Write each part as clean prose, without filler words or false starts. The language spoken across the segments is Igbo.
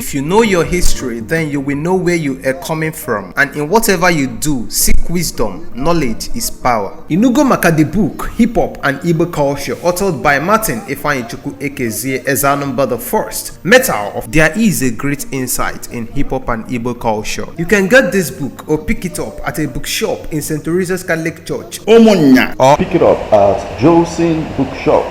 If you know your history, then you will know where you are coming from. And in whatever you do, seek wisdom. Knowledge is power. Inugo maka the book, Hip Hop and Igbo Culture, authored by Martin Ifeanyichukwu Ekezie as Anambra the First. Metal of There is a great insight in hip hop and Igbo culture. You can get this book or pick it up at a bookshop in St. Teresa's Catholic Church, Omonya, or pick it up at Joseph's Bookshop,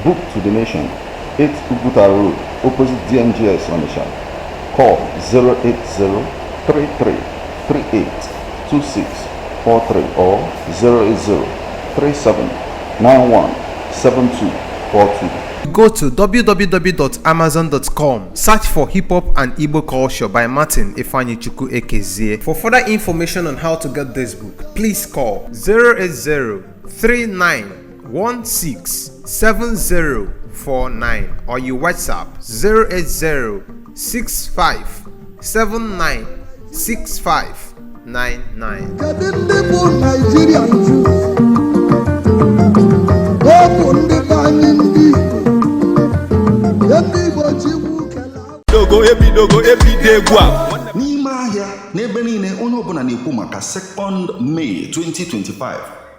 Book to the Nation, 8 Uguta Road, opposite DMGS Onisha. Call 080-3338-2643 or 080-3791-7242. Go to www.amazon.com, search for Hip Hop and Igbo Culture by Martin Ifeanyichukwu Ekezie. For further information on how to get this book, please call 080-3916-7049 or you WhatsApp 080-6579-6599. N'ime ahịa n'ebe niile onye ọbụla na-ekwu maka 2nd May 2025.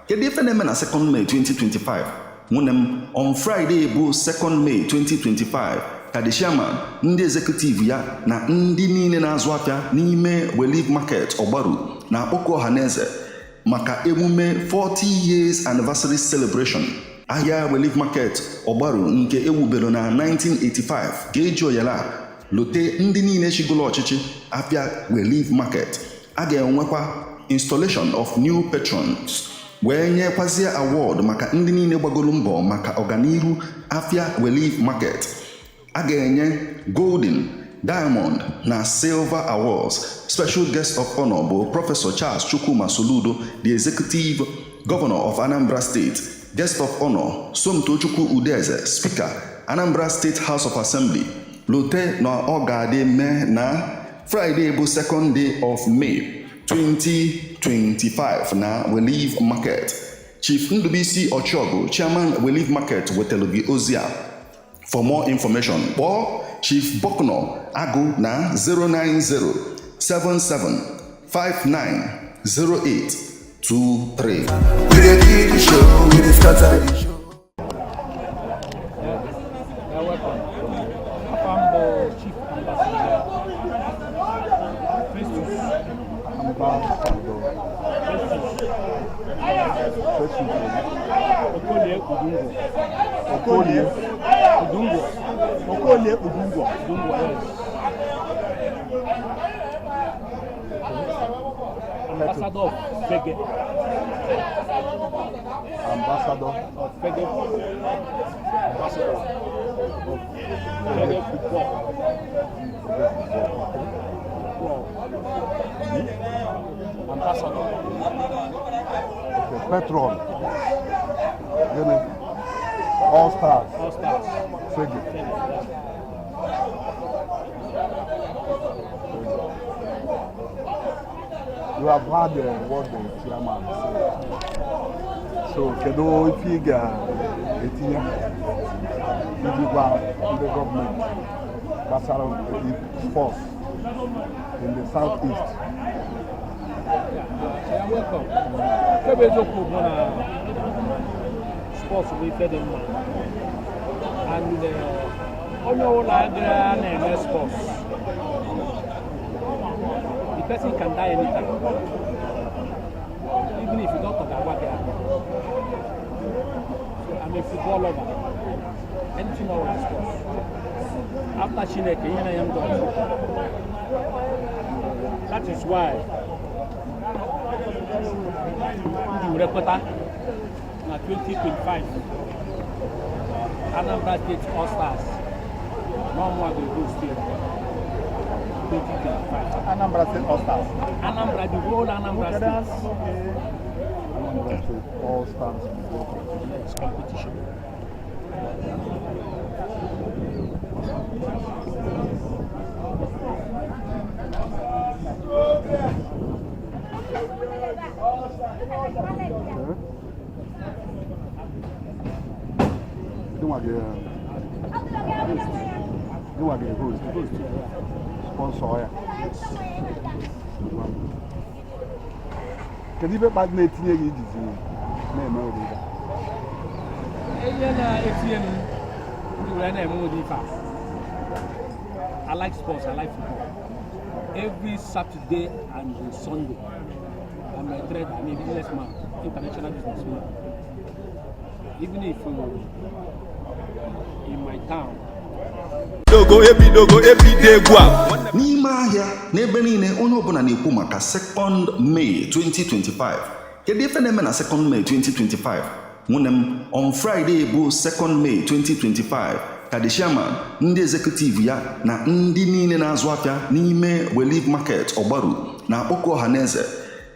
Kedu ife na-eme na 2nd May 2025? Nwunye m, on Friday bụ 2nd May 2025 ka the chairman, ndị executive ya na ndị niile na-azụ afịa n'ime Relief Market Ogbaru na-akpọkọ ọhaneze maka emume 40 years anniversary celebration. Ahịa Relief Market Ogbaru nke ewubere na 1985 ga-eji oyala lote ndị niile chigolo ọchịchị afịa Relief Market. A ga-enwekwa installation of new patrons wee nyekwazie award maka ndị niile gbagolo mbọ maka ọganiru afịa Relief Market. A ga-enye golden, diamond na silver awards. Special guest of honor bụ Professor Charles Chukwuma Soludo, the executive governor of Anambra State. Guest of honor Somtochukwu Udeze, Speaker, Anambra State House of Assembly. Lote na ọ ga-adị mee na Friday bụ 2nd day of May 2025 na Relief Market. Chief Ndubisi Ochogu, Chairman Relief Market, wetelu gị ozi a. For more information, kpọọ Chief Bokno Agụ na 09077590823. Okoye Udungwo. Ambassador of Fegge. Ambassador of Fegge. Ambassador of Fegge football. Ambassador. Okay, Patron. All stars. Fegge. You have heard what the chairman said. So, kedu if you get etinye ijikwa the government gbasara the force in the southeast. Yeah, welcome. Kebe eziokwu bụ na sports will be them and onye ọbụla na-eme sports, the person can die anytime, even if you don't talk about it. So I'm a football lover, anything over the sports. After Chineke, I am done. That is why you report na 2025 Anambra State All Stars no more dey go still 2025 Anambra State All Stars. Anambra, the whole Anambra State. Anambra State All Stars competition. You want to host. sponsor ya. Kedu ibe kpatara na-etinye gị ijizi na-eme ụdị ibe? Ihe na-etinye m ndị were na-eme ụdị ife a. I like sports, I like football. Every Saturday and Sunday, I'm a trader, I'm a businessman, international businessman. Even if in my town, n'ime ahịa n'ebe niile onye ọbụla na-ekwu maka 2nd May 2025. Kedu ife na-eme na 2nd May 2025? Nwunye m on Friday bụ 2nd May 2025 ka the chairman, ndị executive ya na ndị niile na-azụ afịa n'ime Relief Market Ogbaru na-akpọkọ ọhaneze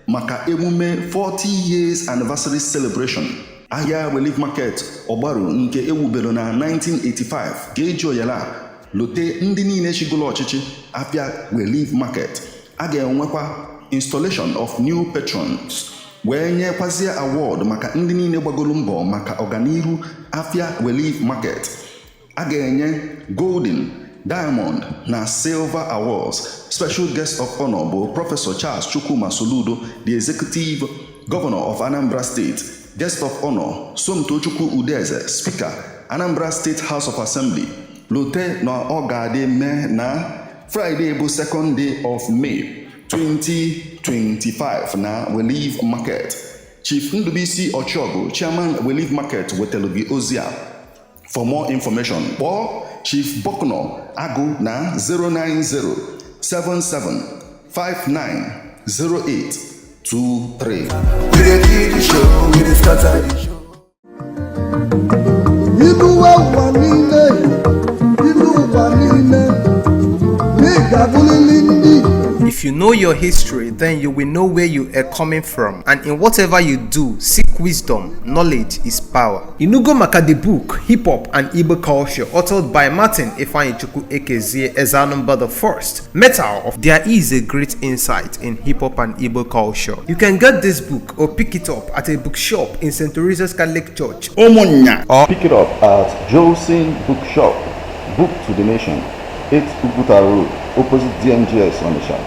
maka emume 40 years anniversary celebration. Ahịa Relief Market Ogbaru nke ewubere na 1985 ga-eji oyala lote ndị niile chigolo ọchịchị afịa Relief Market. A ga-enwekwa installation of new patrons wee nyekwazie award maka ndị niile gbagolo mbọ maka ọganihu afịa Relief Market. A ga-enye golden, diamond na silver awards. Special guest of honor bụ Professor Charles Chukwuma Soludo, the executive governor of Anambra State. Guest of honor Somtochukwu Udeze, Speaker Anambra State House of Assembly. Lote na ọ ga-adị mee na Friday bụ 2nd day of May 2025 na Relief Market. Chief Ndubisi Ochogu, Chairman Relief Market, wetelu gị ozi a. For more information, kpọọ Chief Bokno Agụ na 09077590823. If you know your history, then you will know where you are coming from, and in whatever you do, seek wisdom. Knowledge is power. Inugo Maka the book, Hip Hop and Igbo Culture, authored by Martin Ifeanyichukwu Ekezie as Anambra the First. Metal of there is a great insight in hip hop and Igbo culture. You can get this book or pick it up at a bookshop in St. Teresa's Catholic Church, Omonya, or pick it up at Josin Bookshop, Book to the Nation, 8 Uguta Road, opposite DMGS Onisha.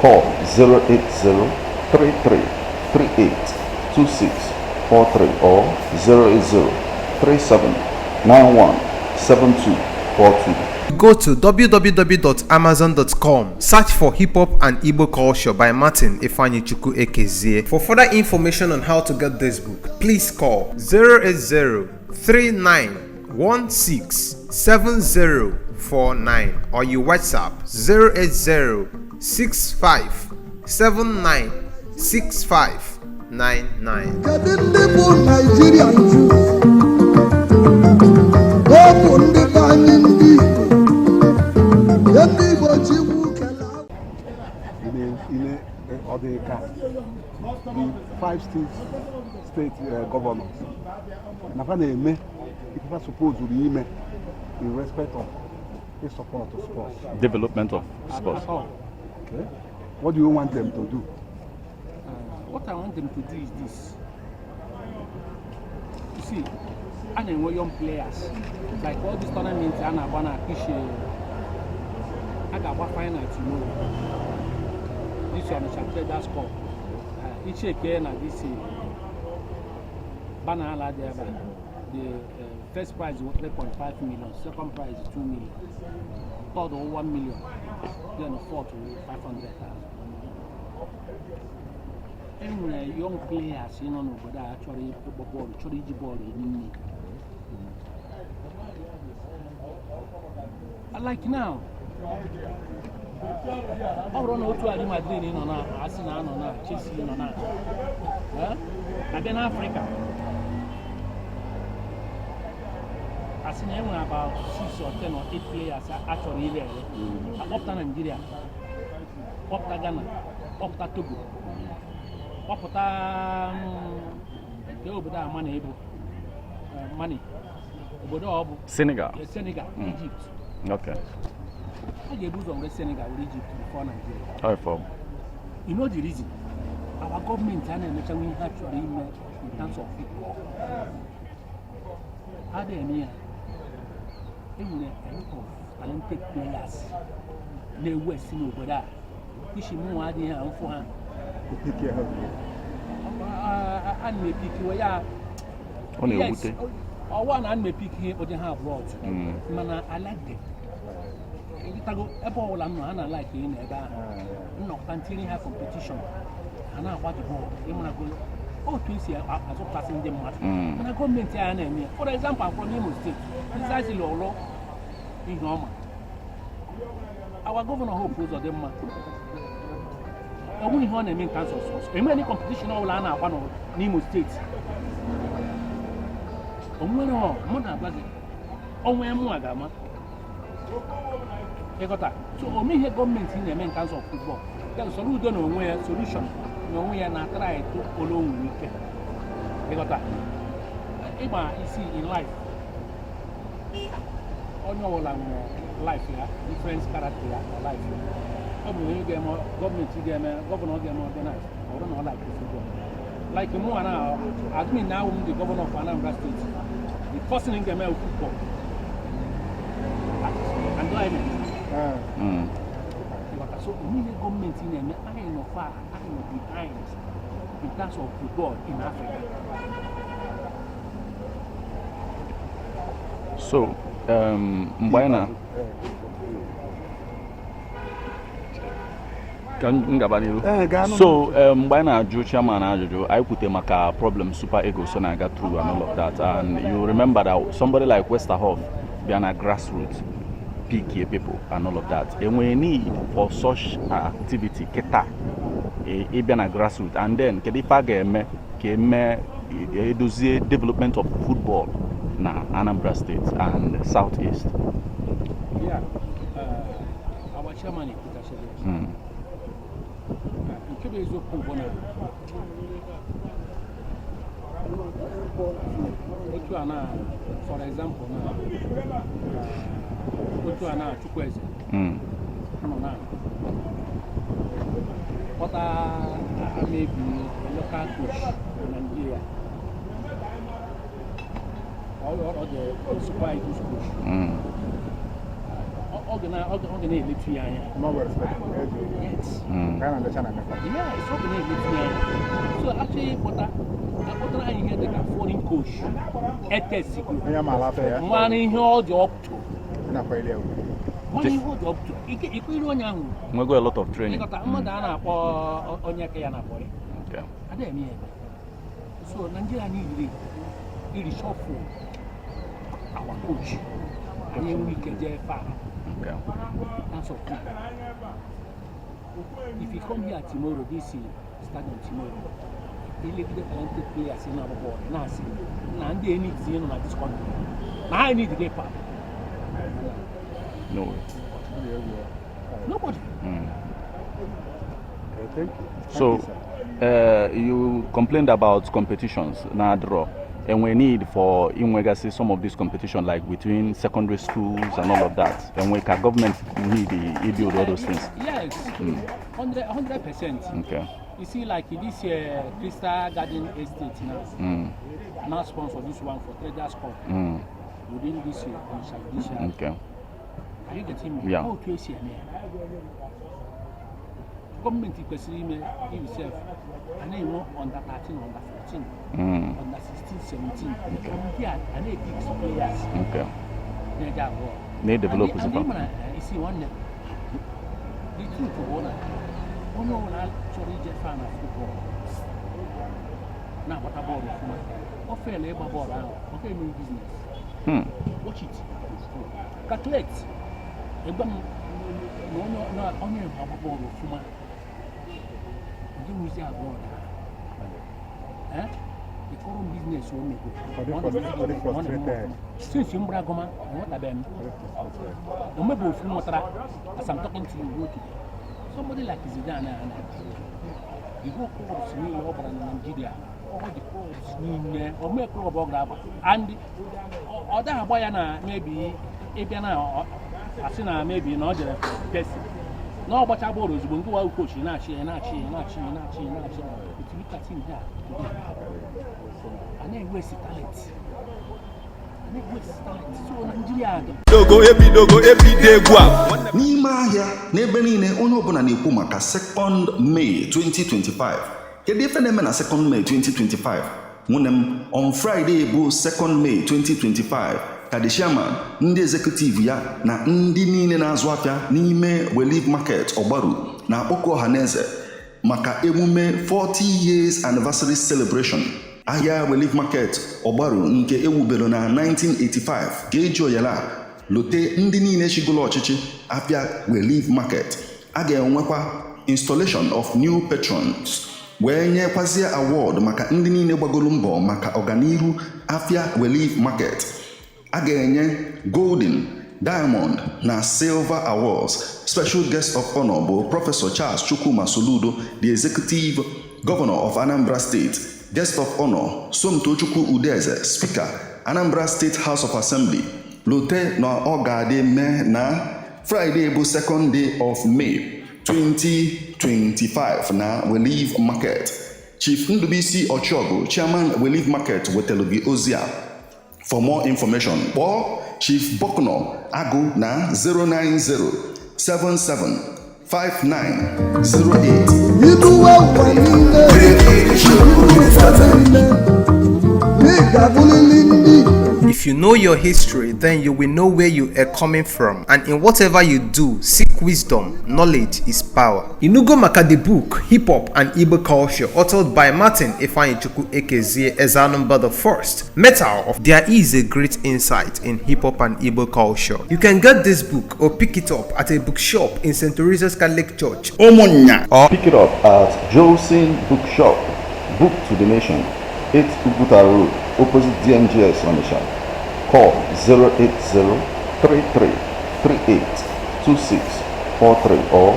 Call 08033382643 or 08037917242. Go to www.amazon.com, search for Hip Hop and Igbo Culture by Martin Ifeanyichukwu Ekezie. For further information on how to get this book, please call 08039167049 or you WhatsApp 08065796599. The 5 state governors, and if I suppose in respect of the support of sports, Development of sports. Okay. What do you want them to do? What I want them to do is this. You see, I know young players, like all these tournaments, I got one final tomorrow. This one is a trader score. Each again at this banana there, the first prize is 3.5 million, second prize is 2 million, third 1 million, then fourth 500,000. Anyway, young players, you know, but actually ball, ball in. Like now. I don't know what to Madrid in on Arsenal on Chelsea on that. I've been Africa. I've seen about 6 or 10 or 8 players actually there. Up to Nigeria, up to Ghana, up to Togo, up to money. Senegal. Senegal, Egypt. Okay. I gave you some Senegal or Egypt before Nigeria. How from? You know the reason? Our government and actually actually in terms of football. Are there any a lot of talented players na west no obodo ishi mu adị ha mfụ ha an me pick we ya ọ na-ewute ọwa na an me pick ihe ụdị ha abroad mana I like them ịtago ebe ọbụla m nọ ha na like ihe na ebe ahụ nnọkọta ntiri ha competition ha na-agba the ball ịmarago otu esi azụpụtasị ndị mmadụ mana gọọmenti anyị na-eme for example I'm from Imo State precisely ọlụ ihe ọma our governor Hope Uzodimma onwe ihe ọ na-eme in terms of sports enwe any competition ọbụla a na-agba n'Imo State onwere mụ na-agba gị onwe mụ ga-ama ịghọta so ome ihe gọọmenti na-eme in terms of football soro udo na onwe ya solution na onwe ya na try to olo nwere ike ịghọta ịgba isi in life onye ọbụla nwere life ya different character ya na life ya ọ bụ onye ga-eme gọọmenti ga-eme gọvanọ ga-eme organize ọ bụrụ na ọ like football like mụ na admin na awụ m the governor of Anambra State the first thing ga-eme football and climate so onye gọọmenti na-eme anyị nọ far anyị nọ behind in terms of football in Africa. So mgbe anyị na so mgbe anyị na-ajụ chairman ajụjụ anyị kwute maka problem Super Eagles na-aga through and all of that, and you remember that somebody like Westerhoff bịa na grassroots pick people and all of that, and we need for such activity keta ịbịa na grassroots, and then kedu ife a ga-eme ka eme edozie development of football na Anambra State and Southeast. Yeah, our chairman is for example, what maybe a local coach in Nigeria or the Super Eagles coach. Organize Lithuania. No respect. Yes. Yeah, it's organized Lithuania. So actually, what I hear the foreign coach, money hold up to. Money hold up to. You we go a lot of training. Okay. So Nigeria need to reshuffle our coach. And then we can get far. Okay. That's okay. If you come here tomorrow, this is starting tomorrow. They leave the talented players in our board. Now see, now they need to know this country. Now I need to get part. No way. Nobody. Thank you. So, you complained about competitions, now draw. And we need for inwegasi some of this competition, like between secondary schools and all of that. And we can government need to build all those things. Yes, 100%. Okay. You see, like this Crystal Garden Estate now, now sponsor this one for Traders Cup within this year. Okay. Are you getting me? Yeah. How to see me? Government is himself, and then under 13, under 14, under 16, 17. From here, and they big players. Okay. They develop as you see one. The truth of one actually just fan of football. Now what about it? Or fair labor ball out. Okay, new business. Watch it. Calculate. No, only about ball of the foreign business will make it. Since you brag on what I've been, no matter from what as I'm talking to you today, somebody like Zidane and you go course me over in Nigeria, or the course or make a and other Bayana maybe Epiana Asina maybe not the person. No, but I borrow is going to go coach in Achi and Achi and Achi and Achi and Achi. If you look at him there today, and then waste talent. n'ime ahịa n'ebe niile onye ọbụla na-ekwu maka 2nd May 2025. Kedu ife na-eme na 2nd May 2025? Nwunye m, on Friday bụ 2nd May 2025 ka the chairman, ndị executive ya na ndị niile na-azụ afịa n'ime Relief Market Ogbaru na-akpọkọ ọhaneze maka emume 40 years anniversary celebration. Ahịa Relief Market Ogbaru nke ewubere na 1985 ga-eji oyala lote ndị niile chigolo ọchịchị afịa Relief Market. A ga-enwekwa installation of new patrons wee nyekwazie award maka ndị niile gbagoro mbọ maka ọganiru afịa Relief Market. A ga-enye golden, diamond na silver awards. Special guest of honor bụ Professor Charles Chukwuma Soludo, the executive governor of Anambra State. Guest of honor Somtochukwu Udeze, Speaker, Anambra State House of Assembly. Lote na ọ ga-adị mee na Friday bụ 2nd day of May 2025 na Relief Market. Chief Ndubisi Ochogu, Chairman Relief Market, wetelu gị ozi a. For more information, kpọọ Chief Bokno Agụ na 090-7759-08. If you know your history, then you will know where you are coming from, and in whatever you do, seek wisdom. Knowledge is power. Inugo Maka the book, Hip Hop and Igbo Culture, authored by Martin Ifeanyichukwu Ekezie as Anambra the First. Metal of there is a great insight in hip hop and Igbo culture. You can get this book or pick it up at a bookshop in St. Teresa's Catholic Church, Omonya, Or pick it up at Josin Bookshop, Book to the Nation, 8 Uguta Road, opposite DMGS Onisha. Call 08033382643 or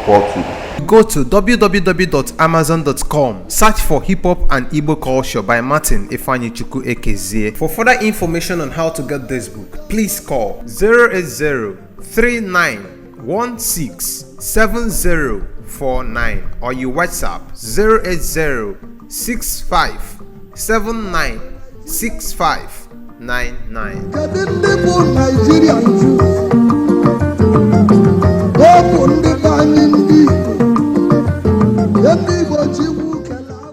08037917242. Go to www.amazon.com, search for Hip Hop and Igbo Culture by Martin Ifeanyichukwu Ekezie. For further information on how to get this book, please call 08039167049 or you WhatsApp 08065796599. Kedu ndị bụ Nigerian Jews? Ọ bụ ndị be anyị